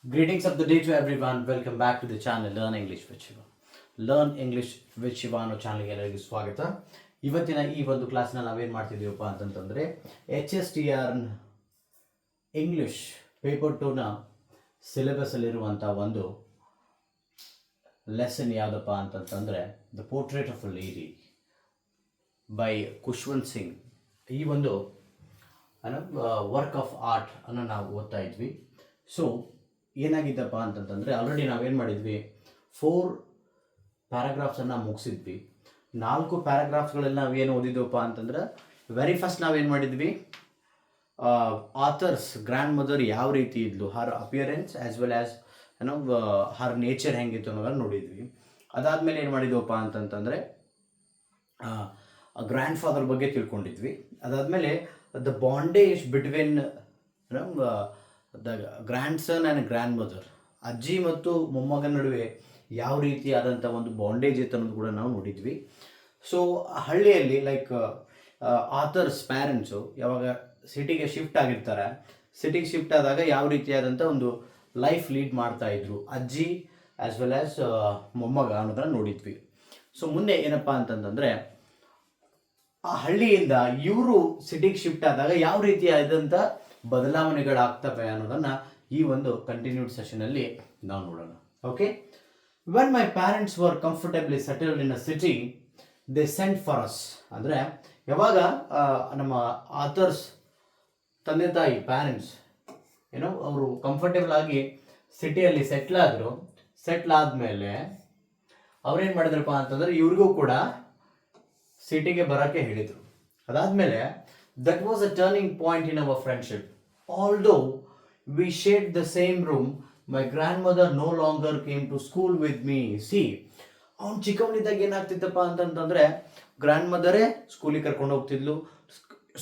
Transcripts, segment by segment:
Greetings of the day to everyone. Welcome back to the channel Learn English with Shiva. Learn English with Shiva ಅನ್ನೋ ಚಾನಲ್ಗೆ ಎಲ್ಲರಿಗೂ ಸ್ವಾಗತ. ಇವತ್ತಿನ ಈ ಒಂದು ಕ್ಲಾಸ್ನ ನಾವೇನು ಮಾಡ್ತಿದ್ದೀವಪ್ಪ ಅಂತಂತಂದರೆ HSTR ಇಂಗ್ಲಿಷ್ ಪೇಪರ್ 2ನ ಸಿಲೆಬಸ್ಸಲ್ಲಿರುವಂಥ ಒಂದು ಲೆಸನ್ ಯಾವುದಪ್ಪ ಅಂತಂತಂದರೆ the portrait of a lady by Khushwant Singh. ಈ ಒಂದು ವರ್ಕ್ ಆಫ್ ಆರ್ಟ್ ಅನ್ನು ನಾವು ಓದ್ತಾ ಇದ್ವಿ. ಸೊ ಏನಾಗಿದ್ದಪ್ಪ ಅಂತಂತಂದರೆ ಆಲ್ರೆಡಿ ನಾವೇನು ಮಾಡಿದ್ವಿ, 4 ಪ್ಯಾರಾಗ್ರಾಫ್ಸನ್ನು ಮುಗಿಸಿದ್ವಿ. 4 ಪ್ಯಾರಾಗ್ರಾಫ್ಗಳಲ್ಲಿ ನಾವೇನು ಓದಿದ್ವಪ್ಪ ಅಂತಂದ್ರೆ ವೆರಿ ಫಸ್ಟ್ ನಾವೇನು ಮಾಡಿದ್ವಿ, ಆಥರ್ಸ್ ಗ್ರ್ಯಾಂಡ್ ಮದರ್ ಯಾವ ರೀತಿ ಇದ್ಲು, ಹರ್ ಅಪಿಯರೆನ್ಸ್ ಆ್ಯಸ್ ವೆಲ್ ಆ್ಯಸ್ ಹರ್ ನೇಚರ್ ಹೆಂಗಿತ್ತು ಅನ್ನೋದನ್ನು ನೋಡಿದ್ವಿ. ಅದಾದಮೇಲೆ ಏನು ಮಾಡಿದ್ವಪ್ಪ ಅಂತಂತಂದರೆ ಗ್ರ್ಯಾಂಡ್ ಫಾದರ್ ಬಗ್ಗೆ ತಿಳ್ಕೊಂಡಿದ್ವಿ. ಅದಾದಮೇಲೆ the bondage between the grandson and grandmother, ಅಜ್ಜಿ ಮತ್ತು ಮೊಮ್ಮಗನ ನಡುವೆ ಯಾವ ರೀತಿಯಾದಂಥ ಒಂದು ಬಾಂಡೇಜ್ ಇತ್ತು ಅನ್ನೋದು ಕೂಡ ನಾವು ನೋಡಿದ್ವಿ. ಸೊ ಹಳ್ಳಿಯಲ್ಲಿ ಲೈಕ್ ಆಥರ್ಸ್ ಪ್ಯಾರೆಂಟ್ಸು ಯಾವಾಗ ಸಿಟಿಗೆ ಶಿಫ್ಟ್ ಆಗಿರ್ತಾರೆ, ಸಿಟಿಗೆ ಶಿಫ್ಟ್ ಆದಾಗ ಯಾವ ರೀತಿಯಾದಂಥ ಒಂದು ಲೈಫ್ ಲೀಡ್ ಮಾಡ್ತಾಯಿದ್ರು ಅಜ್ಜಿ ಆ್ಯಸ್ ವೆಲ್ ಆ್ಯಸ್ ಮೊಮ್ಮಗ ಅನ್ನೋದನ್ನು ನೋಡಿದ್ವಿ. ಸೊ ಮುಂದೆ ಏನಪ್ಪ ಅಂತಂತಂದರೆ ಆ ಹಳ್ಳಿಯಿಂದ ಇವರು ಸಿಟಿಗೆ ಶಿಫ್ಟ್ ಆದಾಗ ಯಾವ ರೀತಿಯಾದಂಥ ಬದಲಾವಣೆಗಳಾಗ್ತವೆ ಅನ್ನೋದನ್ನು ಈ ಒಂದು ಕಂಟಿನ್ಯೂಡ್ ಸೆಷನಲ್ಲಿ ನಾವು ನೋಡೋಣ. Okay, when my parents were comfortably settled in a city they sent for us. ಅಂದರೆ ಯಾವಾಗ ನಮ್ಮ ಆಥರ್ಸ್ ತಂದೆ ತಾಯಿ ಪ್ಯಾರೆಂಟ್ಸ್ ಅವರು ಕಂಫರ್ಟೇಬಲ್ ಆಗಿ ಸಿಟಿಯಲ್ಲಿ ಸೆಟ್ಲ್ ಆದಮೇಲೆ ಅವ್ರೇನು ಮಾಡಿದ್ರಪ್ಪ ಅಂತಂದರೆ ಇವ್ರಿಗೂ ಕೂಡ ಸಿಟಿಗೆ ಬರೋಕ್ಕೆ ಹೇಳಿದರು. ಅದಾದಮೇಲೆ that was a turning point in our friendship. Although we shared the same room, my grandmother no longer came to school with me. See, ಅವ್ನು ಚಿಕ್ಕವನಿದ್ದಾಗ ಏನಾಗ್ತಿತ್ತಪ್ಪ ಅಂತಂತಂದರೆ ಗ್ರ್ಯಾಂಡ್ ಮದರೇ ಸ್ಕೂಲಿಗೆ ಕರ್ಕೊಂಡು ಹೋಗ್ತಿದ್ಲು,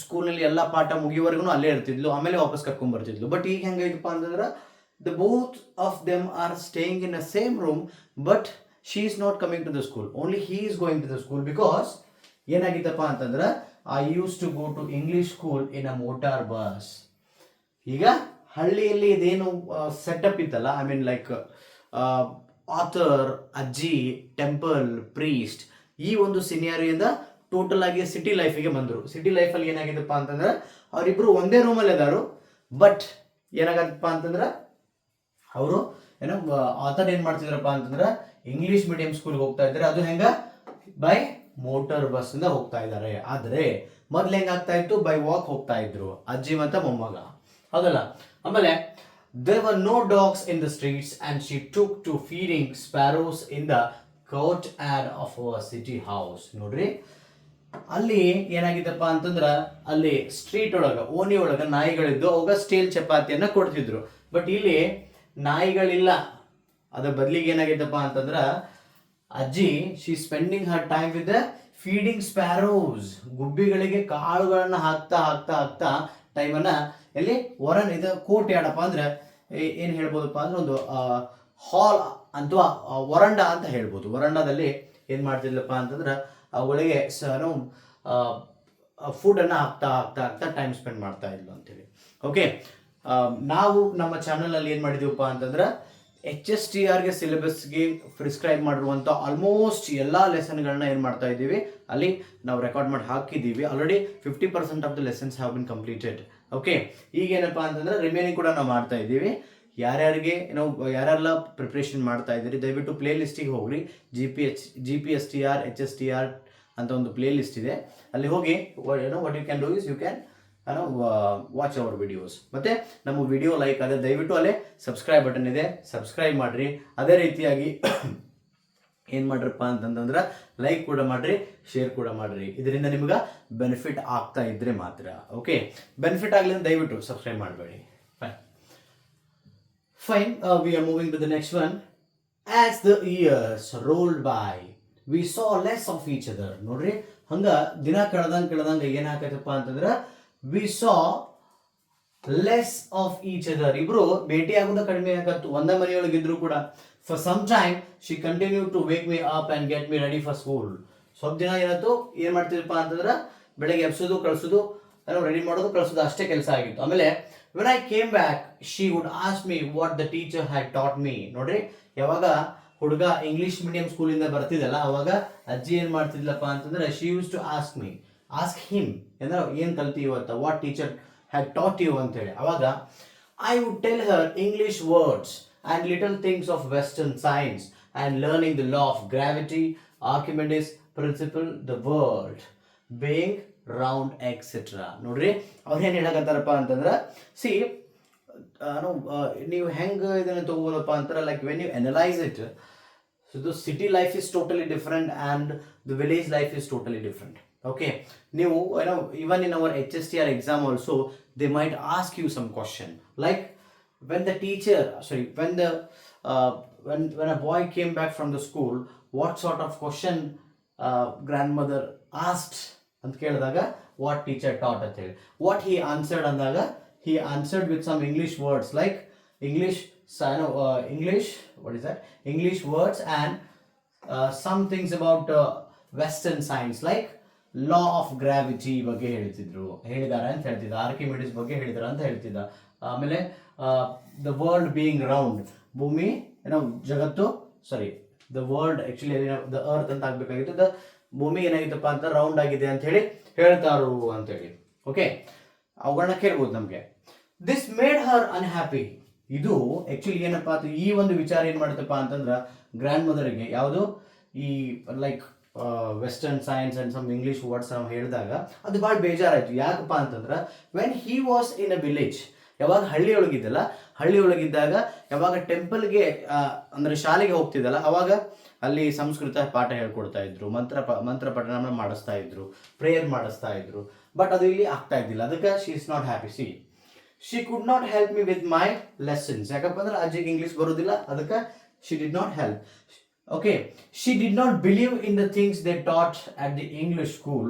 ಸ್ಕೂಲಲ್ಲಿ ಎಲ್ಲ ಪಾಠ ಮುಗಿಯುವವರೆಗೂ ಅಲ್ಲೇ ಇರ್ತಿದ್ಲು, ಆಮೇಲೆ ವಾಪಸ್ ಕರ್ಕೊಂಡ್ಬರ್ತಿದ್ಲು. ಬಟ್ ಈಗ ಹೆಂಗಾಯ್ತಪ್ಪ ಅಂತಂದ್ರೆ the both of them are staying in a same room, but she is not coming to the school, only he is going to the school. Because ಏನಾಗಿತ್ತಪ್ಪ ಅಂತಂದ್ರೆ I use to go to English school in a motor bus. ಈಗ ಹಳ್ಳಿಯಲ್ಲಿ ಇದೇನು setup ಇತ್ತಲ್ಲ, I mean like author, ಅಜ್ಜಿ, temple, priest, ಈ ಒಂದು ಸಿನಿಯಾರಿಯಿಂದ total ಆಗಿ ಸಿಟಿ ಲೈಫಿಗೆ ಬಂದರು. ಸಿಟಿ ಲೈಫಲ್ಲಿ ಏನಾಗಿದೆಪ್ಪ ಅಂತಂದ್ರೆ ಅವರಿಬ್ಬರು ಒಂದೇ ರೂಮಲ್ಲಿ ಇದ್ದಾರು, ಬಟ್ ಏನಾಗತ್ತಪ್ಪ ಅಂತಂದ್ರೆ ಅವರು ಆಥರ್ ಏನು ಮಾಡ್ತಿದ್ರಪ್ಪ ಅಂತಂದ್ರೆ ಇಂಗ್ಲೀಷ್ ಮೀಡಿಯಂ ಸ್ಕೂಲ್ಗೆ ಹೋಗ್ತಾ ಇದ್ದಾರೆ. ಅದು ಹೆಂಗ ಬೈ ಮೋಟರ್ ಬಸ್ಸಿಂದ ಹೋಗ್ತಾ ಇದ್ದಾರೆ. ಆದರೆ ಮೊದಲು ಹೆಂಗಾಗ್ತಾ ಇತ್ತು, ಬೈ ವಾಕ್ ಹೋಗ್ತಾ ಇದ್ರು ಅಜ್ಜಿ ಮತ್ತು ಮೊಮ್ಮಗ, ಹೌದಲ್ಲ. ಆಮೇಲೆ there were no dogs in the streets and she took to feeding sparrows in the courtyard of our city house. ನೋಡ್ರಿ, ಅಲ್ಲಿ ಏನಾಗಿತ್ತಪ್ಪ ಅಂತಂದ್ರೆ ಅಲ್ಲಿ ಸ್ಟ್ರೀಟ್ ಒಳಗೆ ಓಣಿ ಒಳಗೆ ನಾಯಿಗಳಿದ್ದು ಅವಾಗ ಸ್ಟೀಲ್ ಚಪಾತಿಯನ್ನು ಕೊಡ್ತಿದ್ರು. ಬಟ್ ಇಲ್ಲಿ ನಾಯಿಗಳಿಲ್ಲ, ಅದ್ರ ಬದಲಿಗೆ ಏನಾಗಿತ್ತಪ್ಪ ಅಂತಂದ್ರೆ ಅಜ್ಜಿ she spending her time with feeding sparrows, ಗುಬ್ಬಿಗಳಿಗೆ ಕಾಳುಗಳನ್ನು ಹಾಕ್ತಾ ಟೈಮನ್ನು ಎಲ್ಲಿ ಇದು ಕೋಟ್ ಯಾಡಪ್ಪ ಅಂದ್ರೆ ಏನು ಹೇಳ್ಬೋದಪ್ಪ ಅಂದ್ರೆ ಒಂದು ಹಾಲ್ ಅಥವಾ ವರಂಡ ಅಂತ ಹೇಳ್ಬೋದು. ವರಂಡದಲ್ಲಿ ಏನು ಮಾಡ್ತಿದ್ಲಪ್ಪ ಅಂತಂದ್ರೆ ಅವುಗಳಿಗೆ ಫುಡನ್ನು ಹಾಕ್ತಾ ಟೈಮ್ ಸ್ಪೆಂಡ್ ಮಾಡ್ತಾ ಇದ್ಲು ಅಂತೇಳಿ. ಓಕೆ, ನಾವು ನಮ್ಮ ಚಾನಲಲ್ಲಿ ಏನು ಮಾಡಿದೀವಪ್ಪ ಅಂತಂದ್ರೆ HSTRಗೆ ಸಿಲೆಬಸ್ಗೆ ಪ್ರಿಸ್ಕ್ರೈಬ್ ಮಾಡಿರುವಂಥ ಆಲ್ಮೋಸ್ಟ್ ಎಲ್ಲ ಲೆಸನ್ಗಳನ್ನ ಏನು ಮಾಡ್ತಾ ಇದ್ದೀವಿ, ಅಲ್ಲಿ ನಾವು ರೆಕಾರ್ಡ್ ಮಾಡಿ ಹಾಕಿದ್ದೀವಿ. Already 50% of the lessons have been completed. Okay, ಈಗೇನಪ್ಪ ಅಂತಂದರೆ ರಿಮೈನಿಂಗ್ ಕೂಡ ನಾವು ಮಾಡ್ತಾ ಇದ್ದೀವಿ. ಯಾರೆಲ್ಲ ಪ್ರಿಪ್ರೇಷನ್ ಮಾಡ್ತಾ ಇದ್ದೀರಿ ದಯವಿಟ್ಟು ಪ್ಲೇ ಲಿಸ್ಟಿಗೆ ಹೋಗ್ರಿ. GPSTR HSTR ಅಂತ ಒಂದು ಪ್ಲೇ ಲಿಸ್ಟ್ ಇದೆ, ಅಲ್ಲಿ ಹೋಗಿ what you can do is you can watch our videos. ಮತ್ತು ನಮ್ಮ ವಿಡಿಯೋ ಲೈಕ್ ಆದರೆ ದಯವಿಟ್ಟು ಅಲ್ಲೇ ಸಬ್ಸ್ಕ್ರೈಬ್ ಬಟನ್ ಇದೆ, ಸಬ್ಸ್ಕ್ರೈಬ್ ಮಾಡಿರಿ. ಅದೇ ರೀತಿಯಾಗಿ ಏನು ಮಾಡ್ರಪ್ಪ ಅಂತಂದ್ರೆ ಲೈಕ್ ಕೂಡ ಮಾಡಿರಿ, ಶೇರ್ ಕೂಡ ಮಾಡಿರಿ. ಇದರಿಂದ ನಿಮ್ಗೆ ಬೆನಿಫಿಟ್ ಆಗ್ತಾ ಇದ್ರೆ ಮಾತ್ರ. ಓಕೆ, ಬೆನಿಫಿಟ್ ಆಗಲಿಲ್ಲ ದಯವಿಟ್ಟು ಸಬ್ಸ್ಕ್ರೈಬ್ ಮಾಡಬೇಡಿ. Fine, we are moving to the next one. As the years rolled by we saw less of each other. ನೋಡ್ರಿ, ಹಂಗೆ ದಿನ ಕಳೆದಂಗೆ ಏನಾಗತ್ತಪ್ಪ ಅಂತಂದ್ರೆ we saw less of each other. ಇಬ್ರು ಭೇಟಿ ಆಗೋದು ಕಡಿಮೆ ಆಗತ್ತು, ಒಂದೇ ಮನೆಯೊಳಗಿದ್ರು ಕೂಡ. For some time she continue to wake me up and get me ready for school. ಸ್ವಲ್ಪ ದಿನ ಏನಾಯ್ತು, ಏನು ಮಾಡ್ತಿದ್ರಪ್ಪ ಅಂತಂದ್ರೆ ಬೆಳಗ್ಗೆ ಎಬ್ಸೋದು ಕಳಿಸೋದು, ರೆಡಿ ಮಾಡೋದು ಕಳಿಸೋದು ಅಷ್ಟೇ ಕೆಲಸ ಆಗಿತ್ತು. ಆಮೇಲೆ when I came back she would ask me what the teacher had taught me. ನೋಡ್ರಿ, ಯಾವಾಗ ಹುಡುಗ ಇಂಗ್ಲಿಷ್ ಮೀಡಿಯಂ ಸ್ಕೂಲಿಂದ ಬರ್ತಿದ್ದಲ್ಲ ಅವಾಗ ಅಜ್ಜಿ ಏನ್ ಮಾಡ್ತಿದ್ಲಪ್ಪ ಅಂತಂದ್ರೆ she use to ask him ಅಂದ್ರೆ ಏನ್ ಕಲ್ತಿ ಇವತ್ತ, what teacher had taught you ಅಂತ ಹೇಳಿ. ಅವಾಗ I would tell her English words and little things of Western science and learning the law of gravity, Archimedes principle, the world being round, etc. ನೋಡ್ರಿ ಅವ್ರು ಏನು ಹೇಳಕತ್ತಾರಪ್ಪ ಅಂತಂದ್ರೆ ಸಿ ನೀವು ಹೆಂಗೆ ಇದನ್ನು ತಗೋಬೋದಪ್ಪ ಅಂತಾರೆ, like when you analyse it, so the city life is totally different and the village life is totally different. Okay, ನೀವು even in our HSTR exam also they might ask you some question like when the teacher when a boy came back from the school, what sort of question grandmother asked ಅಂತ ಕೇಳಿದಾಗ what teacher taught ಅಂತ ಹೇಳಿ, what he answered ಅಂದಾಗ he answered with some English words like English what is that, English words and some things about Western science like law of gravity ಬಗ್ಗೆ ಹೇಳಿದ್ದಾರೆ ಅಂತ ಹೇಳ್ತಿದ್ದ, Archimedes ಬಗ್ಗೆ ಹೇಳಿದಾರೆ ಅಂತ ಹೇಳ್ತಿದ್ದ. ಆಮೇಲೆ ದ ವರ್ಲ್ಡ್ ಬೀಯಿಂಗ್ ರೌಂಡ್, ಭೂಮಿ ಜಗತ್ತು the world actually the earth ಅಂತ ಆಗ್ಬೇಕಾಗಿತ್ತು, ದ ಭೂಮಿ ಏನಾಗಿತ್ತಪ್ಪ ಅಂತ ರೌಂಡ್ ಆಗಿದೆ ಅಂತ ಹೇಳಿ ಹೇಳ್ತಾರು ಅಂತೇಳಿ. ಓಕೆ, ಅವುಗಳನ್ನ ಕೇಳ್ಬೋದು ನಮಗೆ. This made her unhappy. ಇದು ಆಕ್ಚುಲಿ ಏನಪ್ಪಾ ಅಂತ ಈ ಒಂದು ವಿಚಾರ ಏನ್ ಮಾಡುತ್ತಪ್ಪ ಅಂತಂದ್ರೆ ಗ್ರ್ಯಾಂಡ್ ಮದರ್ಗೆ ಯಾವುದು ಈ like western science and some English words ನಾವು ಹೇಳಿದಾಗ ಅದು ಭಾಳ ಬೇಜಾರಾಯಿತು. ಯಾಕಪ್ಪ ಅಂತಂದ್ರೆ when he was in a village, ಯಾವಾಗ ಹಳ್ಳಿಯೊಳಗಿದ್ದಾಗ ಯಾವಾಗ ಟೆಂಪಲ್ಗೆ ಅಂದರೆ ಶಾಲೆಗೆ ಹೋಗ್ತಿದ್ದಲ್ಲ ಅವಾಗ ಅಲ್ಲಿ ಸಂಸ್ಕೃತ ಪಾಠ ಹೇಳ್ಕೊಡ್ತಾ ಇದ್ರು, ಮಂತ್ರ ಪಠಣ ಮಾಡಿಸ್ತಾ ಇದ್ರು, ಪ್ರೇಯರ್ ಮಾಡಿಸ್ತಾ ಇದ್ರು. ಬಟ್ ಅದು ಇಲ್ಲಿ ಆಗ್ತಾ ಇದ್ದಿಲ್ಲ, ಅದಕ್ಕೆ she is not happy. She could not help me with my lessons. ಯಾಕಪ್ಪ ಅಂದ್ರೆ ಅಜ್ಜಿಗೆ ಇಂಗ್ಲೀಷ್ ಬರೋದಿಲ್ಲ, ಅದಕ್ಕೆ she did not help. Okay, she did not believe in the things they taught at the English school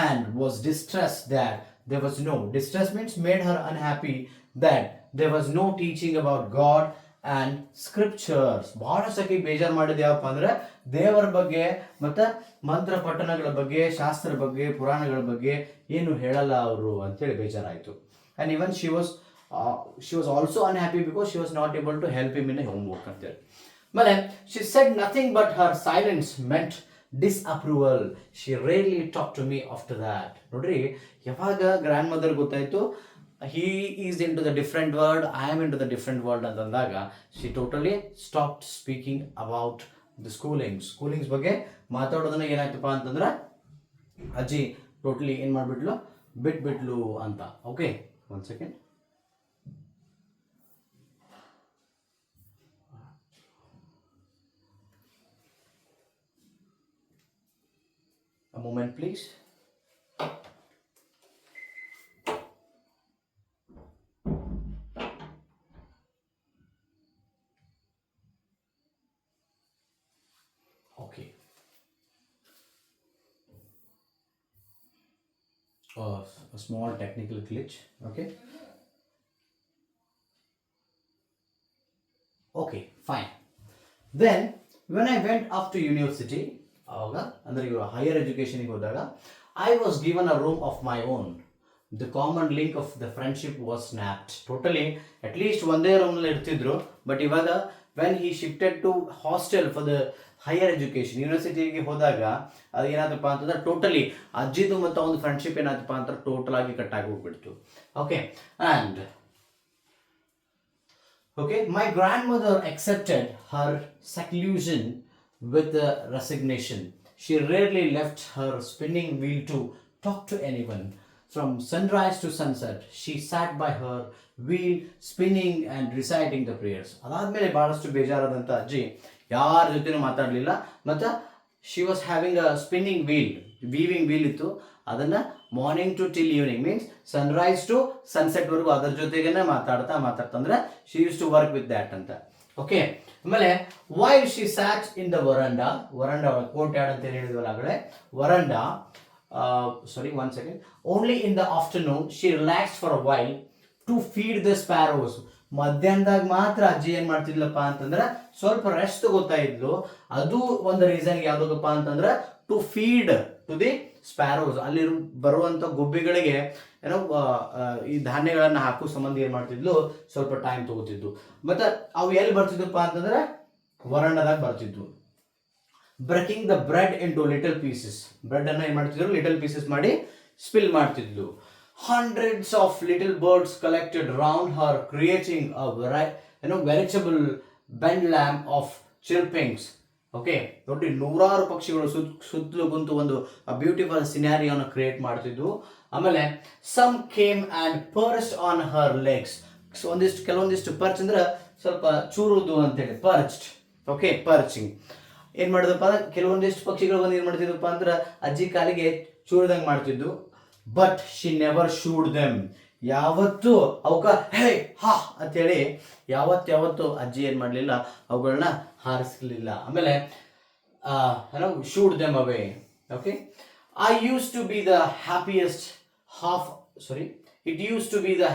and was distressed that there was no, distress means made her unhappy that there was no teaching about God and scriptures. ಬಹಳ ಸತಿ ಬೇಜಾರು ಮಾಡಿದ ಯಾವಪ್ಪ ಅಂದ್ರೆ ದೇವರ ಬಗ್ಗೆ ಮತ್ತು ಮಂತ್ರ ಪಠಣಗಳ ಬಗ್ಗೆ, ಶಾಸ್ತ್ರ ಬಗ್ಗೆ, ಪುರಾಣಗಳ ಬಗ್ಗೆ ಏನು ಹೇಳಲ್ಲ ಅವರು ಅಂತೇಳಿ ಬೇಜಾರಾಯಿತು. and even she was also unhappy because she was not able to help him in a homework ಅಂತೇಳಿ. But she said nothing but her silence meant disapproval. She rarely talked to me after that. ನೋಡ್ರಿ, ಯಾವಾಗ grand mother ಗೊತ್ತಾಯ್ತು he is into the different world, I am into the different world ಅಂತಂದಾಗ she totally stopped speaking about the schoolings ಬಗ್ಗೆ ಮಾತಾಡೋದನ್ನ ಏನಾಯ್ತಪ್ಪ ಅಂತಂದ್ರೆ ಅಜ್ಜಿ totally ಏನು ಮಾಡಿಬಿಟ್ಲು, ಬಿಟ್ಬಿಟ್ಲು ಅಂತ. Okay, one second. A moment please. Okay. A small technical glitch. Okay. Okay, fine. Then when I went up to university, ಆವಾಗ ಅಂದರೆ ಇವರು ಹೈಯರ್ ಎಜುಕೇಷನಿಗೆ ಹೋದಾಗ I was given a room of my own. The common link of the friendship was snapped. Totally at least ಒಂದೇ ರೂಮ್ನಲ್ಲಿ ಇರ್ತಿದ್ರು, but ಇವಾಗ when he shifted to hostel for the higher education, ಯೂನಿವರ್ಸಿಟಿಗೆ ಹೋದಾಗ ಅದು ಏನಾದಪ್ಪ ಅಂತಂದ್ರೆ ಟೋಟಲಿ ಅಜ್ಜಿದು ಮತ್ತು ಒಂದು ಫ್ರೆಂಡ್ಶಿಪ್ ಏನಾದಪ್ಪ ಅಂತ ಟೋಟಲ್ ಆಗಿ ಕಟ್ ಆಗಿ ಹೋಗ್ಬಿಡ್ತು. Okay, and my grandmother accepted her seclusion with resignation. She rarely left her spinning wheel to talk to anyone. From sunrise to sunset, she sat by her wheel spinning and reciting the prayers. ಅದಾದ್ಮೇಲೆ ಬಹಳಷ್ಟು ಬೇಜಾರಾದಂಥ ಅಜ್ಜಿ ಯಾರ ಜೊತೆನೂ ಮಾತಾಡಲಿಲ್ಲ. ಮತ್ತು she was having a spinning wheel, weaving wheel ಇತ್ತು, ಅದನ್ನು morning to till evening means sunrise to ಸನ್ಸೆಟ್ವರೆಗೂ ಅದರ ಜೊತೆಗೇನೆ ಮಾತಾಡ್ತಾ ಅಂದ್ರೆ she use to work with that ಅಂತ. ಓಕೆ, ಆಮೇಲೆ while she sat in the veranda courtyard ಅಂತ ಹೇಳಿದ್ವಲ್ಲ ಆಗಲೇ, veranda one second, only in the afternoon she relax for a while to feed the sparrows. ಮಧ್ಯಾಹ್ನದಾಗ ಮಾತ್ರ ಅಜ್ಜಿ ಏನ್ ಮಾಡ್ತಿದ್ಲಪ್ಪ ಅಂತಂದ್ರೆ ಸ್ವಲ್ಪ ರೆಸ್ಟ್ ತಗೋತಾ ಇದ್ಲು. ಅದು ಒಂದು ರೀಸನ್ ಯಾವ್ದಕ್ಕಪ್ಪ ಅಂತಂದ್ರೆ to feed to the sparrows, ಅಲ್ಲಿ ಬರುವಂಥ ಗುಬ್ಬಿಗಳಿಗೆ ಏನೋ ಈ ಧಾನ್ಯಗಳನ್ನು ಹಾಕೋ ಸಂಬಂಧ ಏನು ಮಾಡ್ತಿದ್ಲು, ಸ್ವಲ್ಪ ಟೈಮ್ ತಗೋತಿದ್ವು. ಮತ್ತು ಅವು ಎಲ್ಲಿ ಬರ್ತಿದ್ವಪ್ಪ ಅಂತಂದ್ರೆ ವರಂಡದಾಗ ಬರ್ತಿದ್ವು. Breaking the bread into little pieces, ಬ್ರೆಡನ್ನು ಏನು ಮಾಡ್ತಿದ್ರು, ಲಿಟಲ್ ಪೀಸಸ್ ಮಾಡಿ ಸ್ಪಿಲ್ ಮಾಡ್ತಿದ್ಲು. Hundreds of little birds collected round her creating a veritable bedlam of chirpings. Okay, ನೋಡಿ ನೂರಾರು ಪಕ್ಷಿಗಳು ಸುತ್ತಲೂ ಕುಂತು ಒಂದು ಬ್ಯೂಟಿಫುಲ್ ಸಿನಾರಿಯೋನ ಕ್ರಿಯೇಟ್ ಮಾಡ್ತಿದ್ವು. ಆಮೇಲೆ some came and perched on her legs. ಕೆಲವೊಂದಿಷ್ಟು ಪರ್ಚ್ ಅಂದ್ರೆ ಸ್ವಲ್ಪ ಚೂರುದು ಅಂತೇಳಿ ಪರ್ಚ್ಡ್. ಓಕೆ, ಪರ್ಚಿಂಗ್ ಏನು ಮಾಡಿದಪ್ಪ, ಕೆಲವೊಂದಿಷ್ಟು ಪಕ್ಷಿಗಳು ಬಂದು ಏನು ಮಾಡ್ತಿದ್ವಪ್ಪ ಅಂದ್ರೆ ಅಜ್ಜಿ ಕಾಲಿಗೆ ಚೂರ್ದಂಗೆ ಮಾಡ್ತಿದ್ವು. But she never shooed them, ಯಾವತ್ತೂ ಅವಕ್ಕ ಹೇ ಹಾ ಅಂತೇಳಿ ಯಾವತ್ತು ಅಜ್ಜಿ ಏನು ಮಾಡಲಿಲ್ಲ, ಅವುಗಳನ್ನ ಹಾರಿಸಲಿಲ್ಲ. ಆಮೇಲೆ shooed them away. Okay, it use to be the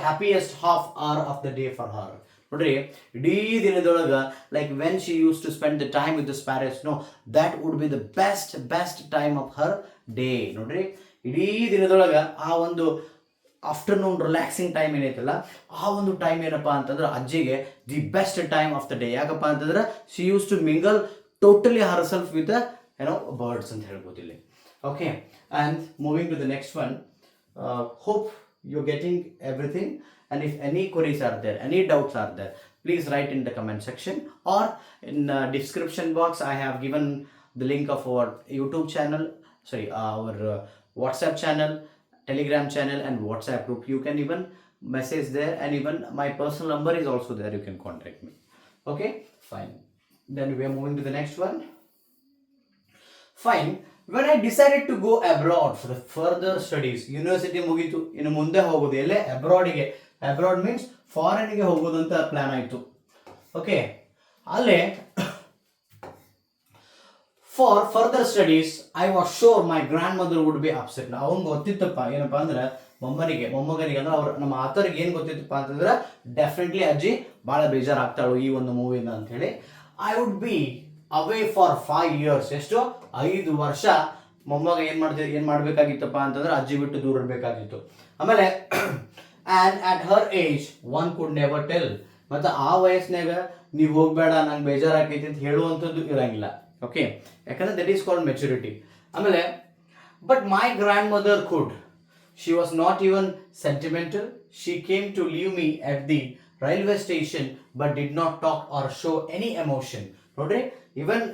happiest half hour of the day for her. ನೋಡ್ರಿ, ಇಡೀ ದಿನದೊಳಗೆ like when she use to spend the time with the sparrows, no that would be the best time of her day. ನೋಡ್ರಿ, ಇಡೀ ದಿನದೊಳಗೆ ಆ ಒಂದು afternoon relaxing time ಏನೈತಲ್ಲ, ಆ ಒಂದು ಟೈಮ್ ಏನಪ್ಪ ಅಂತಂದ್ರೆ ಅಜ್ಜಿಗೆ the best time of the day. ಯಾಕಪ್ಪ ಅಂತಂದ್ರೆ she use to mingle totally herself with birds ಅಂತ ಹೇಳ್ಬೋದು ಇಲ್ಲಿ. Okay, and moving to the next one. Hope you getting everything, and if any queries are there, any doubts are there, please write in the comment section, or in description box I have given the link of our YouTube channel, our WhatsApp channel, Telegram channel and WhatsApp group. You can even message there, and even my personal number is also there, you can contact me. Okay, fine. Then we are moving to the next one. Fine. When I decided to go abroad for the further studies, university ಮುಗೀತು, ಇನ್ನು ಮುಂದೆ ಹೋಗೋದು ಎಲ್ಲೇ ಅಬ್ರಾಡಿಗೆ. Abroad means ಫಾರಿನ್ಗೆ ಹೋಗೋದು ಅಂತ plan ಆಯಿತು. Okay, ಅಲ್ಲೇ for further studies I was sure my grand mother would be upset. ಅವ್ನಿಗೆ ಗೊತ್ತಿತ್ತಪ್ಪ ಏನಪ್ಪ ಅಂದ್ರೆ ಮೊಮ್ಮಗನಿಗೆ ಅಂದ್ರೆ ಅವ್ರ ನಮ್ಮ ಆತರಿಗೆ ಏನು ಗೊತ್ತಿತ್ತಪ್ಪ ಅಂತಂದ್ರೆ ಡೆಫಿನೆಟ್ಲಿ ಅಜ್ಜಿ ಭಾಳ ಬೇಜಾರಾಗ್ತಾಳು ಈ ಒಂದು ಮೂವಿಯಿಂದ ಅಂತ ಹೇಳಿ. I would be away for 5 years. ಎಷ್ಟು 5 ವರ್ಷ ಮೊಮ್ಮಗ ಏನು ಮಾಡಬೇಕಾಗಿತ್ತಪ್ಪ ಅಂತಂದ್ರೆ ಅಜ್ಜಿ ಬಿಟ್ಟು ದೂರ ಇರಬೇಕಾಗಿತ್ತು. ಆಮೇಲೆ and at her age one could never tell, ಮತ್ತು ಆ ವಯಸ್ಸಿನಾಗ ನೀವು ಹೋಗಬೇಡ ನಂಗೆ ಬೇಜಾರಾಗೈತಿ ಅಂತ ಹೇಳುವಂಥದ್ದು ಇರಂಗಿಲ್ಲ. ಓಕೆ, ಯಾಕಂದ್ರೆ ದಟ್ ಈಸ್ ಕಾಲ್ಡ್ ಮೆಚುರಿಟಿ. ಆಮೇಲೆ but my grandmother could, she was not even sentimental, she came to leave me at the railway station but did not talk or show any emotion. ನೋಡ್ರಿ, even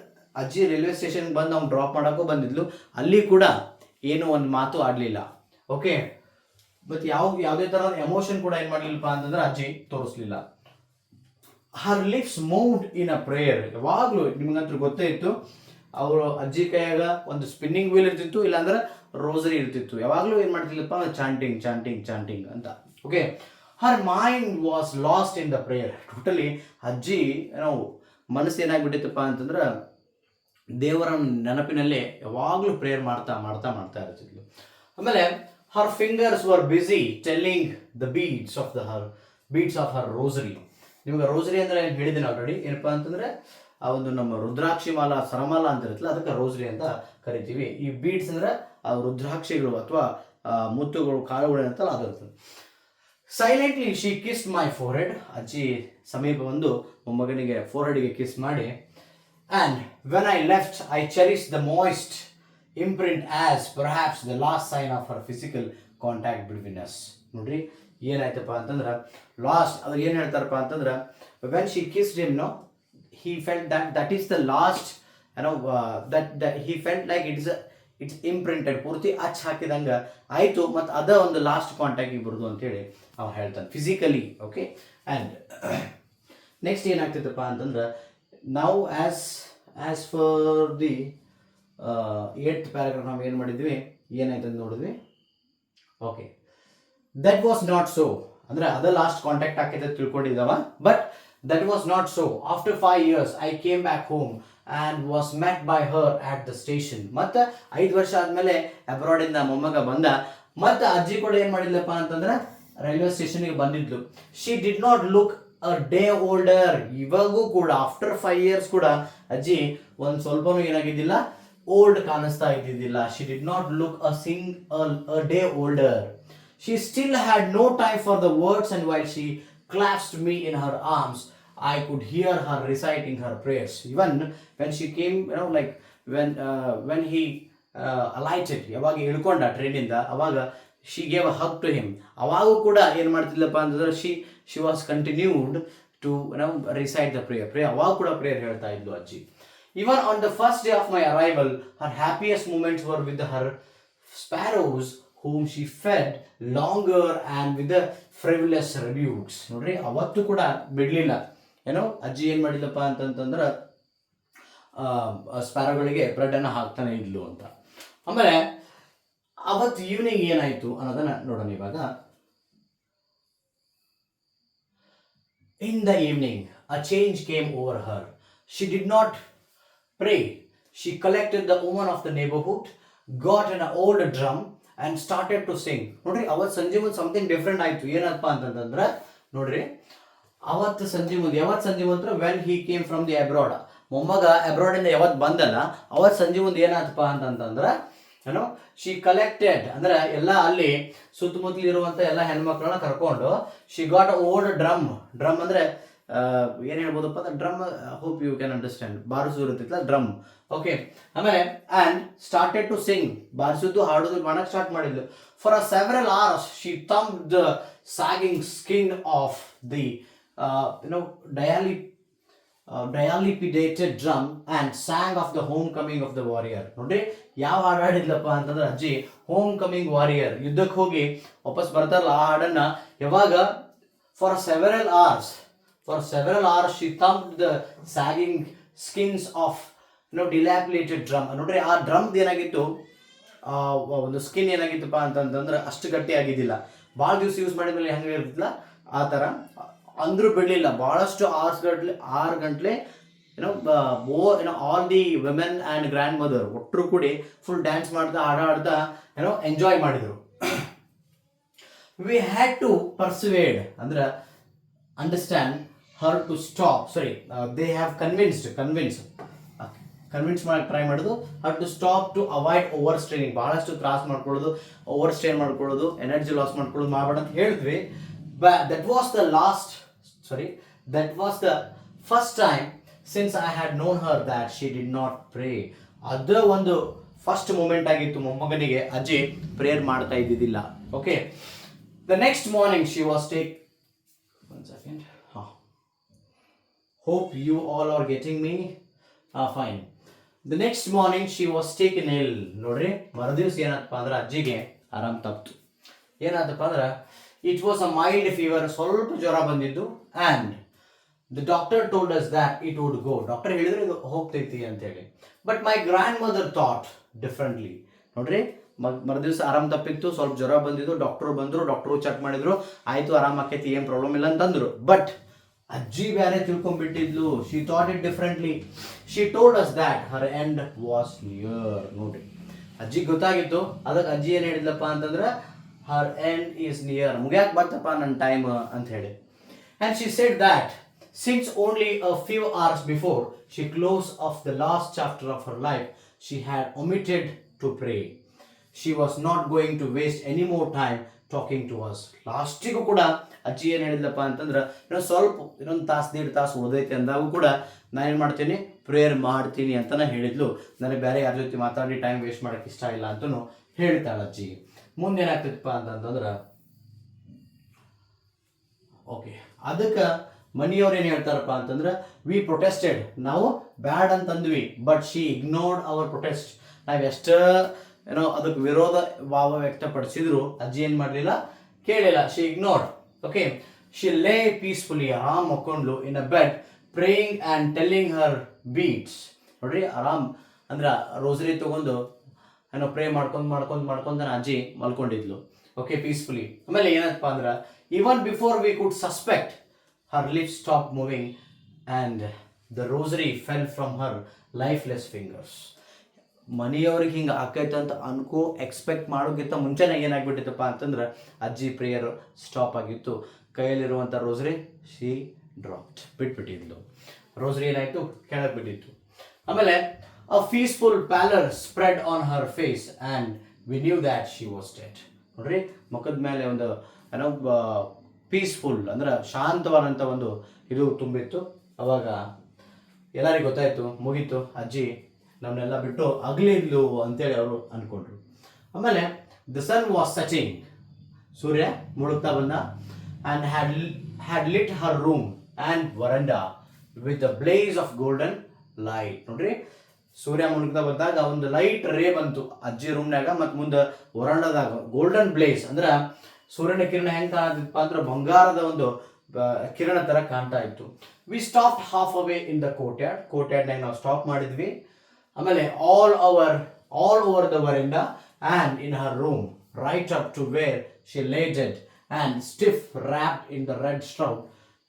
ಅಜ್ಜಿ railway ಸ್ಟೇಷನ್ಗೆ ಬಂದು ಅವ್ನು drop ಮಾಡೋಕ್ಕೂ ಬಂದಿದ್ಲು, ಅಲ್ಲಿ ಕೂಡ ಏನೂ ಒಂದು ಮಾತು ಆಡಲಿಲ್ಲ. ಓಕೆ, ಮತ್ತು ಯಾವುದೇ ಥರದ ಎಮೋಷನ್ ಕೂಡ ಏನು ಮಾಡಲಿಲ್ಲಪ್ಪ ಅಂತಂದ್ರೆ ಅಜ್ಜಿ ತೋರಿಸ್ಲಿಲ್ಲ. ಹರ್ ಲಿಪ್ಸ್ ಮೂವ್ಡ್ ಇನ್ ಅ ಪ್ರೇಯರ್. ಯಾವಾಗಲೂ ನಿಮಗಂತೂ ಗೊತ್ತೇ ಇತ್ತು, ಅವರು ಅಜ್ಜಿ ಕೈಯಾಗ ಒಂದು ಸ್ಪಿನ್ನಿಂಗ್ ವೀಲ್ ಇರ್ತಿತ್ತು, ಇಲ್ಲಾಂದ್ರೆ ರೋಸರಿ ಇರ್ತಿತ್ತು. ಯಾವಾಗಲೂ ಏನು ಮಾಡ್ತಿಲ್ಲಪ್ಪ, ಚಾಂಟಿಂಗ್ ಅಂತ. Okay, Har mind was lost in the prayer. Totally ಅಜ್ಜಿ ಮನಸ್ಸು ಏನಾಗ್ಬಿಟ್ಟಿತ್ತಪ್ಪ ಅಂತಂದ್ರೆ ದೇವರ ನೆನಪಿನಲ್ಲೇ ಯಾವಾಗಲೂ ಪ್ರೇಯರ್ ಮಾಡ್ತಾ ಇರ್ತಿದ್ಲು. ಆಮೇಲೆ her fingers were busy telling the beads of her rosary. ನಿಮ್ಗೆ ರೋಸರಿ ಅಂದ್ರೆ ಹೇಳಿದ್ದೀನಿ ಆಲ್ರೆಡಿ, ಏನಪ್ಪ ಅಂತಂದ್ರೆ ಆ ಒಂದು ನಮ್ಮ ರುದ್ರಾಕ್ಷಿ ಮಾಲ, ಸರಮಾಲ ಅಂತ ಇರುತ್ತಲ್ಲ, ಅದಕ್ಕೆ ರೋಸರಿ ಅಂತ ಕರಿತೀವಿ. ಈ ಬೀಡ್ಸ್ ಅಂದ್ರೆ ಆ ರುದ್ರಾಕ್ಷಿಗಳು ಅಥವಾ ಮುತ್ತುಗಳು, ಕಾಳುಗಳು ಅಂತಲ್ಲ, ಅದು ಇರ್ತದೆ. Silently she kissed my forehead. ಅಜ್ಜಿ ಸಮೀಪ ಬಂದು ಮೊಮ್ಮಗನಿಗೆ ಫೋರ್ಹೆಡ್ಗೆ ಕಿಸ್ ಮಾಡಿ, and when I left I cherish the moist imprint as perhaps the last sign of her physical contact between us. ನೋಡ್ರಿ, ಏನಾಯ್ತಪ್ಪ ಅಂತಂದ್ರೆ ಲಾಸ್ಟ್ ಅದ್ರ ಏನು ಹೇಳ್ತಾರಪ್ಪ ಅಂತಂದ್ರೆ when she kissed him, no he felt that is the last, that he felt like it's imprinted, ಪೂರ್ತಿ ಅಚ್ಚ ಹಾಕಿದಂಗೆ ಆಯಿತು, ಮತ್ತು ಅದ ಒಂದು ಲಾಸ್ಟ್ ಕಾಂಟ್ಯಾಕ್ಟ್ ಇಬ್ಬರದು ಅಂತೇಳಿ ಅವ್ನು ಹೇಳ್ತಾನೆ ಫಿಸಿಕಲಿ. ಓಕೆ, ಆ್ಯಂಡ್ ನೆಕ್ಸ್ಟ್ ಏನಾಗ್ತೈತಪ್ಪ ಅಂತಂದ್ರೆ ನಾವು as for the 8th paragraph ನಾವು ಏನು ಮಾಡಿದ್ವಿ, ಏನಾಯ್ತಂತ ನೋಡಿದ್ವಿ. Okay, that was not so, ಅಂದರೆ ಅದ ಲಾಸ್ಟ್ ಕಾಂಟ್ಯಾಕ್ಟ್ ಹಾಕಿದ್ರೆ ತಿಳ್ಕೊಂಡಿದ್ದಾವ, but that was not so. After 5 years I came back home and was met by her at the station. ಮತ್ತೆ 5 ವರ್ಷ ಆದಮೇಲೆ ಅಬ್ರಾಡ್ ಇಂದ ಮೊಮ್ಮಗ ಬಂದ, ಮತ್ತೆ ಅಜ್ಜಿ ಕೂಡ ಏನು ಮಾಡಿದ್ಲಪ್ಪ ಅಂತಂದ್ರೆ ರೈಲ್ವೆ ಸ್ಟೇಷನ್ಗೆ ಬಂದಿದ್ಲು. She did not look a day older. ಇವಾಗೂ ಕೂಡ ಆಫ್ಟರ್ 5 years ಕೂಡ ಅಜ್ಜಿ ಒಂದು ಸ್ವಲ್ಪನೂ ಏನಾಗಿದ್ದಿಲ್ಲ, ಓಲ್ಡ್ ಕಾಣಿಸ್ತಾ ಇದ್ದಿದ್ದಿಲ್ಲ. She did not look a day older. She still had no time for the words and while she clasped me in her arms, I could hear her reciting her prayers. Even when she came, like when he alighted, ಯಾವಾಗ ಇಳ್ಕೊಂಡ ಟ್ರೈನಿಂದ, ಅವಾಗ she gave a hug to him. ಅವಾಗೂ ಕೂಡ ಏನು ಮಾಡ್ತಿದ್ಲಪ್ಪ ಅಂತಂದ್ರೆ she was continued to recite the prayer. ಅವಾಗ ಕೂಡ prayer ಹೇಳ್ತಾ ಇದ್ಲು ಅಜ್ಜಿ. Even on the first day of my arrival, her happiest moments were with her sparrows whom she fed longer and with the frivolous rebukes. ನೋಡ್ರಿ, ಅವತ್ತು ಕೂಡ ಬಿಡ್ಲಿಲ್ಲ. ಅಜ್ಜಿ ಏನ್ ಮಾಡಿಲ್ಲಪ್ಪ ಅಂತಂತಂದ್ರೆ ಸ್ಪ್ಯಾರೋಗಳಿಗೆ ಬ್ರೆಡ್ ಅನ್ನ ಹಾಕ್ತಾನೆ ಇದ್ಲು ಅಂತ. ಆಮೇಲೆ ಅವತ್ತು ಈವ್ನಿಂಗ್ ಏನಾಯ್ತು ಅನ್ನೋದನ್ನ ನೋಡೋಣ ಇವಾಗ. In the evening, a change came over her. She did not pray. She collected the women of the neighborhood, got an old drum and started to sing. ನೋಡ್ರಿ, ಅವತ್ತು ಸಂಜೆ ಮುಂದೆ ಸಮಥಿಂಗ್ ಡಿಫ್ರೆಂಟ್ ಆಯ್ತು. ಏನಪ್ಪ ಅಂತಂದ್ರೆ ನೋಡ್ರಿ, ಅವತ್ತು ಸಂಜೆ ಮುಂದೆ when he came from the abroad, ಮೊಮ್ಮಗ ಅಬ್ರಾಡ್ ಇಂದ ಯಾವತ್ತು ಬಂದಲ್ಲ, ಅವತ್ತು ಸಂಜೆ ಮುಂದೆ ಏನಾಯ್ತಪ್ಪ ಅಂತಂದ್ರೆ ಶಿ ಕಲೆಕ್ಟೆಡ್ ಅಂದ್ರೆ ಎಲ್ಲ ಅಲ್ಲಿ ಸುತ್ತಮುತ್ತಲು ಇರುವಂತ ಎಲ್ಲ ಹೆಣ್ಮಕ್ಳನ್ನ ಕರ್ಕೊಂಡು ಶಿ ಗಾಟ್ ಓಲ್ಡ್ ಡ್ರಮ್ ಅಂದ್ರೆ ಏನ್ ಹೇಳ್ಬೋದಪ್ಪ ಅಂದ್ರೆ drum, hope you can understand, ಬಾರಿಸು ಇರುತ್ತಿಲ್ಲ ಡ್ರಮ್. ಓಕೆ, ಆಮೇಲೆ ಅಂಡ್ ಸ್ಟಾರ್ಟೆಡ್ ಟು ಸಿಂಗ್, ಬಾರಿಸಿದ್ದು ಹಾಡೋದು ಮಾಡಕ್ ಸ್ಟಾರ್ಟ್ ಮಾಡಿದ್ಲು. For a several hours she thumped the sagging skin of the dilapidated drum and sang of the homecoming of the warrior. ನೋಡ್ರಿ, ಯಾವ ಹಾಡು ಹಾಡಿದ್ಲಪ್ಪ ಅಂತಂದ್ರೆ ಅಜ್ಜಿ ಹೋಮ್ ಕಮಿಂಗ್ ವಾರಿಯರ್, ಯುದ್ಧಕ್ಕೆ ಹೋಗಿ ವಾಪಸ್ ಬರ್ತಾರಲ್ಲ ಆ ಹಾಡನ್ನ ಯಾವಾಗ for several hours she thumped the sagging skins of dilapidated drum. ನೋಡ್ರಿ, ಆ ಡ್ರಮ್ ಏನಾಗಿತ್ತು, ಒಂದು ಸ್ಕಿನ್ ಏನಾಗಿತ್ತಪ್ಪ ಅಂತಂದ್ರೆ ಅಷ್ಟು ಗಟ್ಟಿ ಆಗಿದ್ದಿಲ್ಲ. ಭಾಳ ದಿವಸ ಯೂಸ್ ಮಾಡಿದ್ಮೇಲೆ ಹೆಂಗೆ ಇರ್ತಿಲ್ಲ ಆ ಥರ ಅಂದ್ರೂ ಬಿಡಲಿಲ್ಲ. ಭಾಳಷ್ಟು 6 ಗಂಟೆ all the women and grandmother ಒಟ್ಟರು ಕೂಡಿ ಫುಲ್ ಡ್ಯಾನ್ಸ್ ಮಾಡ್ತಾ ಹಾಡ್ತಾ ಎಂಜಾಯ್ ಮಾಡಿದರು. ವಿ ಹ್ಯಾಡ್ ಟು ಪರ್ಸುವೇಡ್ ಅಂದ್ರೆ understand her to stop, they have convince ಮಾಡಕ್ಕೆ ಟ್ರೈ ಮಾಡೋದು. Her to stop to avoid overstraining, ಭಾಳಷ್ಟು ತ್ರಾಸ್ ಮಾಡ್ಕೊಳ್ಳೋದು, ಓವರ್ ಸ್ಟ್ರೈನ್ ಮಾಡ್ಕೊಳ್ಳೋದು, ಎನರ್ಜಿ ಲಾಸ್ ಮಾಡ್ಕೊಳ್ಳೋದು ಮಾಡಬೇಡ ಅಂತ ಹೇಳಿದ್ವಿ. That was the first time since I had known her that she did not pray. ಅದರ ಒಂದು ಫಸ್ಟ್ ಮೂಮೆಂಟ್ ಆಗಿತ್ತು ಮೊಮ್ಮಗನಿಗೆ ಅಜ್ಜಿ ಪ್ರೇಯರ್ ಮಾಡ್ತಾ ಇದ್ದಿದ್ದಿಲ್ಲ. Okay, the next morning she was one second. Hope you all are getting me. Fine. The next morning she was taken ill. ನೋಡ್ರಿ, ಮರುದಿವಸ ಏನಾಯ್ತಪ್ಪ ಅಂದ್ರೆ ಅಜ್ಜಿಗೆ ಆರಾಮ್ ತಪ್ಪಿತು. ಏನಾಯ್ತಪ್ಪ ಅಂದ್ರೆ it was a mild fever, ಸ್ವಲ್ಪ ಜ್ವರ ಬಂದಿದ್ದು. And the doctor told us that it would go, doctor ಹೇಳಿದ್ರೆ ಇದು ಹೋಗ್ತೈತಿ ಅಂತೇಳಿ. But my grand mother thought differently. ನೋಡ್ರಿ, ಮರುದಿವಸ ಆರಾಮ್ ತಪ್ಪಿತ್ತು, ಸ್ವಲ್ಪ ಜ್ವರ ಬಂದಿದ್ದು, ಡಾಕ್ಟ್ರು ಚೆಕ್ ಮಾಡಿದ್ರು, ಆಯ್ತು ಆರಾಮ್ ಆಕೈತಿ, ಏನು ಪ್ರಾಬ್ಲಮ್ ಇಲ್ಲ ಅಂತಂದ್ರು. ಬಟ್ ಅಜ್ಜಿ ಬೇರೆ ತಿಳ್ಕೊಂಡ್ಬಿಟ್ಟಿದ್ಲು. She thought it differently. She told us that her end was near. ನೋಡ್ರಿ, ಅಜ್ಜಿಗೆ ಗೊತ್ತಾಗಿತ್ತು. ಅದಕ್ಕೆ ಅಜ್ಜಿ ಏನು ಹೇಳಿದ್ಲಪ್ಪ ಅಂತಂದ್ರೆ her end is near, ಮುಗ್ಯಾಕ್ ಬಂತಪ್ಪ ನನ್ನ ಟೈಮ್ ಅಂತ ಹೇಳಿ. And she said that since only a few hours before she closed off the last chapter of her life, she had omitted to pray. She was not going to waste any more time talking to us. ಲಾಸ್ಟಿಗೂ ಕೂಡ ಅಜ್ಜಿ ಏನು ಹೇಳಿದ್ಲಪ್ಪ ಅಂತಂದ್ರೆ ಇನ್ನೊಂದು ತಾಸು 1.5 ತಾಸು ಓದೈತೆ ಅಂದಾಗೂ ಕೂಡ ನಾನೇನು ಮಾಡ್ತೀನಿ, ಪ್ರೇಯರ್ ಮಾಡ್ತೀನಿ ಅಂತಲೇ ಹೇಳಿದ್ಲು. ನನಗೆ ಬೇರೆ ಯಾರ ಜೊತೆ ಮಾತಾಡಿ ಟೈಮ್ ವೇಸ್ಟ್ ಮಾಡೋಕ್ಕೆ ಇಷ್ಟ ಇಲ್ಲ ಅಂತಲೂ ಹೇಳ್ತಾಳೆ ಅಜ್ಜಿ. ಮುಂದೇನಾಗ್ತೈತಪ್ಪ ಅಂತಂದ್ರೆ ಓಕೆ, ಅದಕ್ಕೆ ಮನಿಯವ್ರು ಏನು ಹೇಳ್ತಾರಪ್ಪ ಅಂತಂದ್ರೆ ವಿ ಪ್ರೊಟೆಸ್ಟೆಡ್, ನಾವು ಬ್ಯಾಡ್ ಅಂತಂದ್ವಿ. But she ignored our protest. ನಾವು ಎಷ್ಟು ಅದಕ್ಕೆ ವಿರೋಧ ಭಾವ ವ್ಯಕ್ತಪಡಿಸಿದ್ರು ಅಜ್ಜಿ ಏನು ಮಾಡಲಿಲ್ಲ, ಕೇಳಿಲ್ಲ. She ignored. Okay, she lay peacefully, ಆರಾಮ್ ಮಕ್ಕೊಂಡ್ಲು in a bed praying and telling her beads. ನೋಡ್ರಿ, ಆರಾಮ್ ಅಂದ್ರೆ ರೋಸರಿ ತಗೊಂಡು ಪ್ರೇ ಮಾಡ್ಕೊಂಡು ಅಜ್ಜಿ ಮಲ್ಕೊಂಡಿದ್ಲು. Okay, peacefully. ಆಮೇಲೆ ಏನಪ್ಪ ಅಂದ್ರೆ even before we could suspect her lips stop moving and the rosary fell from her lifeless fingers. ಮನೆಯವ್ರಿಗೆ ಹಿಂಗೆ ಆಕೈತೆ ಅಂತ ಎಕ್ಸ್ಪೆಕ್ಟ್ ಮಾಡೋಕ್ಕಿಂತ ಮುಂಚೆನೇ ಏನಾಗ್ಬಿಟ್ಟಿತ್ತಪ್ಪ ಅಂತಂದ್ರೆ ಅಜ್ಜಿ ಪ್ರೇಯರ್ ಸ್ಟಾಪ್ ಆಗಿತ್ತು. ಕೈಯಲ್ಲಿರುವಂಥ ರೋಸರಿ ಶಿ ಡ್ರಾಪ್ಡ್, ಬಿಟ್ಬಿಟ್ಟಿದ್ಲು. ರೋಸರಿ ಏನಾಯಿತು, ಕೆಳಗೆ ಬಿಟ್ಟಿತ್ತು. ಆಮೇಲೆ A peaceful pallor spread on her face and we knew that she was dead. ನೋಡ್ರಿ ಮುಖದ ಮೇಲೆ ಒಂದು ಏನೋ ಪೀಸ್ಫುಲ್ ಅಂದ್ರೆ ಶಾಂತವಾದಂಥ ಒಂದು ಇದು ತುಂಬಿತ್ತು. ಅವಾಗ ಎಲ್ಲರಿಗೂ ಗೊತ್ತಾಯ್ತು, ಮುಗೀತು, ಅಜ್ಜಿ ನಮ್ಮನ್ನೆಲ್ಲ ಬಿಟ್ಟು ಅಗಲಿದ್ಲು ಅಂತೇಳಿ ಅವರು ಅಂದ್ಕೊಂಡ್ರು. ಆಮೇಲೆ ದ ಸನ್ ವಾಸ್ ಸೆಟಿಂಗ್, ಸೂರ್ಯ ಮುಳುಗ್ತಾ ಬಂದ, and had lit her room and veranda with the blaze of golden light. ನೋಡ್ರಿ ಸೂರ್ಯ ಮುಳುಗ್ತಾ ಬಂದಾಗ ಒಂದು ಲೈಟ್ ರೇ ಬಂತು ಅಜ್ಜಿ ರೂಮ್ನಾಗ, ಮತ್ತು ಮುಂದೆ ವರಂಡದಾಗ ಗೋಲ್ಡನ್ ಬ್ಲೇಸ್ ಅಂದ್ರೆ ಸೂರ್ಯನ ಕಿರಣ ಹೆಂಗೆ ಕಾಣತಿತ್ತಪ್ಪ ಅಂದ್ರೆ ಬಂಗಾರದ ಒಂದು ಕಿರಣ ತರ ಕಾಣ್ತಾ ಇತ್ತು. We stop half away in the ಕೋರ್ಟ್ಯಾರ್ಡ್ನಾಗ ನಾವು ಸ್ಟಾಪ್ ಮಾಡಿದ್ವಿ. ಆಮೇಲೆ all over the veranda and in her room right up to where she lay dead and stiff wrapped in the red shroud,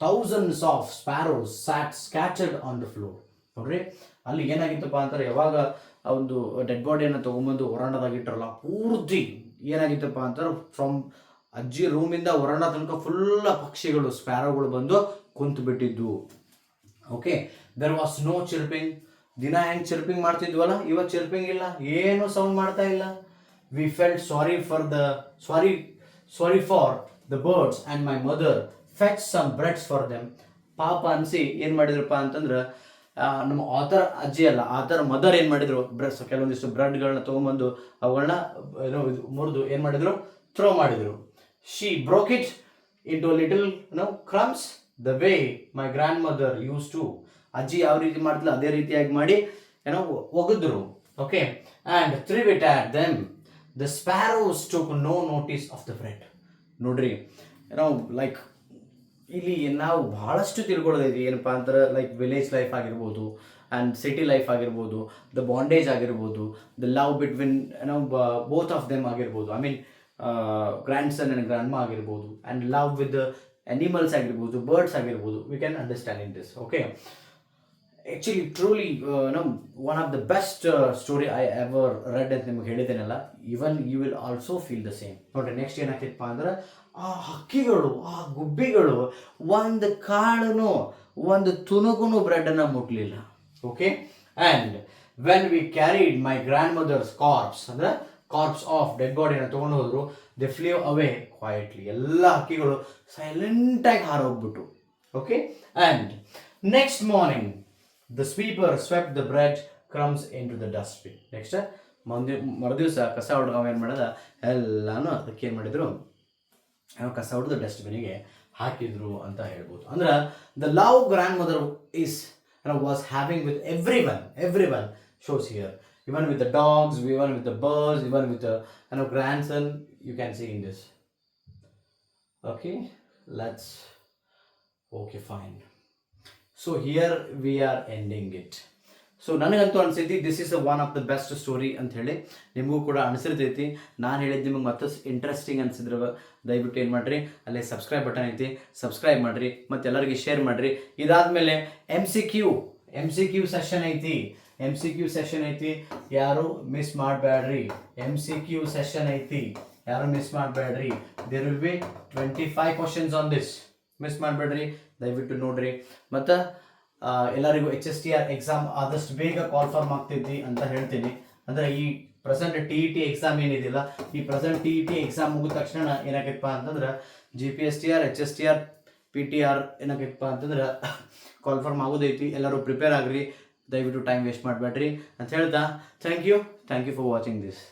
thousands of sparrows sat scattered on the floor. ನೋಡ್ರಿ ಅಲ್ಲಿ ಏನಾಗಿತ್ತಪ್ಪ ಅಂತಾರೆ, ಯಾವಾಗ ಆ ಒಂದು dead ಬಾಡಿಯನ್ನು ತೊಗೊಂಬಂದು ವರಾಂಡದಾಗ ಇಟ್ಟರಲ್ಲ, ಪೂರ್ತಿ ಏನಾಗಿತ್ತಪ್ಪ ಅಂತಾರೆ, from ಅಜ್ಜಿ ರೂಮಿಂದ ವರಾಂಡ ತನಕ ಫುಲ್ಲ ಪಕ್ಷಿಗಳು, ಸ್ಪ್ಯಾರೋಗಳು ಬಂದು ಕುಂತು ಬಿಟ್ಟಿದ್ದು. Okay, there was no chirping. ದಿನ ಹೆಂಗೆ ಚಿರ್ಪಿಂಗ್ ಮಾಡ್ತಿದ್ವಲ್ಲ, ಇವಾಗ ಚಿರ್ಪಿಂಗ್ ಇಲ್ಲ, ಏನು ಸೌಂಡ್ ಮಾಡ್ತಾ ಇಲ್ಲ. We felt sorry for the birds and my mother fetch some breads for them. ಪಾಪ ಅನಿಸಿ ಏನು ಮಾಡಿದ್ರಪ್ಪ ಅಂತಂದ್ರೆ, ನಮ್ಮ ಆಥರ್ ಅಜ್ಜಿ ಅಲ್ಲ, ಆಥರ್ ಮದರ್ ಏನು ಮಾಡಿದ್ರು, ಕೆಲವೊಂದಿಷ್ಟು ಬ್ರೆಡ್ಗಳನ್ನ ತೊಗೊಂಬಂದು ಅವುಗಳನ್ನ ಏನೋ ಮುರಿದು ಏನು ಮಾಡಿದ್ರು, ಥ್ರೋ ಮಾಡಿದರು. She broke it into little crumbs the way my grandmother use to. ಅಜ್ಜಿ ಯಾವ ರೀತಿ ಮಾಡ್ತಿಲ್ಲ ಅದೇ ರೀತಿಯಾಗಿ ಮಾಡಿ ಏನೋ ಒಗೆದ್ರು. Okay, and threw it at them. The sparrows took no notice of the bread. ನೋಡ್ರಿ ಏನೋ ಲೈಕ್ ಇಲ್ಲಿ ನಾವು ಬಹಳಷ್ಟು ತಿಳ್ಕೊಳ್ಳೋದೈತಿ. ಏನಪ್ಪ ಅಂತಾರೆ, ಲೈಕ್ ವಿಲೇಜ್ ಲೈಫ್ ಆಗಿರ್ಬೋದು ಆ್ಯಂಡ್ ಸಿಟಿ ಲೈಫ್ ಆಗಿರ್ಬೋದು, ದ ಬಾಂಡೇಜ್ ಆಗಿರ್ಬೋದು, the love between both of them ಆಗಿರ್ಬೋದು, I mean grand sun and grandma ಆಗಿರ್ಬೋದು, ಆ್ಯಂಡ್ ಲವ್ ವಿತ್ ಅನಿಮಲ್ಸ್ ಆಗಿರ್ಬೋದು, ಬರ್ಡ್ಸ್ ಆಗಿರ್ಬೋದು. We can understand in this. Okay, actually truly one of the best story I ever read ಅಂತ ನಿಮ್ಗೆ ಹೇಳಿದ್ದೇನಲ್ಲ, even you will also feel the same. ನೋಡ್ರಿ next ಏನಾಗ್ತಿತ್ತಪ್ಪ ಅಂದ್ರೆ, ಆ ಹಕ್ಕಿಗಳು, ಆ ಗುಬ್ಬಿಗಳು ಒಂದು ಕಾಳನು ಒಂದು ತುಣುಗುನು ಬ್ರೆಡನ್ನು ಮುಟ್ಲಿಲ್ಲ. Okay, and when we carried my grandmother's corpse, ಅಂದ್ರೆ ಕಾರ್ಪ್ಸ್ ಆಫ್ ಡೆಡ್ ಬಾಡಿಯನ್ನು ತೊಗೊಂಡು ಹೋದ್ರು, ದೆ ಫ್ಲೀವ್ ಅವೇ ಕ್ವೈಟ್ಲಿ. ಎಲ್ಲ ಹಕ್ಕಿಗಳು ಸೈಲೆಂಟಾಗಿ ಹಾರೋಗ್ಬಿಟ್ಟು. Okay, and next morning the sweeper swept the bread crumbs into the dustbin. Next ಮರುದಿವಸ ಕಸ ಹೊಡ್ಕೊಂಡು ಏನು ಮಾಡೋದ, ಎಲ್ಲಾನು ಅದಕ್ಕೆ ಏನು ಮಾಡಿದ್ರು, ಕಸ ಹೊಡೆದು ಡಸ್ಟ್ಬಿನ್ನಿಗೆ ಹಾಕಿದ್ರು ಅಂತ ಹೇಳ್ಬೋದು. ಅಂದ್ರೆ the love grand mother is was having with every one shows here, even with the dogs, even with the birds, even with the grandson, you can see in this. Okay, okay, fine. So here we are ending it. So ನನಗಂತೂ ಅನಿಸೈತಿ this is one of the best story ಅಂತ ಹೇಳಿ. ನಿಮಗೂ ಕೂಡ ಅನಿಸಿರ್ತೈತಿ. ನಾನು ಹೇಳಿದ್ದು ನಿಮಗೆ ಮತ್ತೆ ಇಂಟ್ರೆಸ್ಟಿಂಗ್ ಅನಿಸಿದ್ರೆ ದಯವಿಟ್ಟು ಏನು ಮಾಡಿರಿ, ಅಲ್ಲೇ ಸಬ್ಸ್ಕ್ರೈಬ್ ಬಟನ್ ಐತಿ, ಸಬ್ಸ್ಕ್ರೈಬ್ ಮಾಡಿರಿ ಮತ್ತು ಎಲ್ಲರಿಗೆ ಶೇರ್ ಮಾಡಿರಿ. ಇದಾದಮೇಲೆ ಎಮ್ ಸಿ ಕ್ಯೂ ಸೆಷನ್ ಐತಿ, ಯಾರು ಮಿಸ್ ಮಾಡಬೇಡ್ರಿ. ಎಮ್ ಸಿ ಕ್ಯೂ ಸೆಷನ್ ಐತಿ, ಯಾರು ಮಿಸ್ ಮಾಡಬೇಡ್ರಿ. There will be 25 questions on this. Miss ಮಾಡಬೇಡ್ರಿ, ದಯವಿಟ್ಟು ನೋಡ್ರಿ. ಮತ್ತು ಎಲ್ಲರಿಗೂ HSTR ಎಕ್ಸಾಮ್ ಆದಷ್ಟು ಬೇಗ ಕಾಲ್ಫರ್ಮ್ ಆಗ್ತೈತಿ ಅಂತ ಹೇಳ್ತೀನಿ. ಅಂದರೆ ಈ ಪ್ರೆಸೆಂಟ್ TET ಎಕ್ಸಾಮ್ ಏನಿದೆಯಲ್ಲ, ಈ ಪ್ರೆಸೆಂಟ್ TET ಎಕ್ಸಾಮ್ ಮುಗಿದ ತಕ್ಷಣ ಏನಾಗೈತಪ್ಪ ಅಂತಂದ್ರೆ GPSTR, HSTR, PTR ಏನಾಗೈತಪ್ಪ ಅಂತಂದ್ರೆ ಕಾಲ್ಫರ್ಮ್ ಆಗೋದೈತಿ. ಎಲ್ಲರೂ ಪ್ರಿಪೇರ್ ಆಗ್ರಿ, ದಯವಿಟ್ಟು ಟೈಮ್ ವೇಸ್ಟ್ ಮಾಡಬೇಡ್ರಿ ಅಂತ ಹೇಳ್ತಾ thank you for watching this.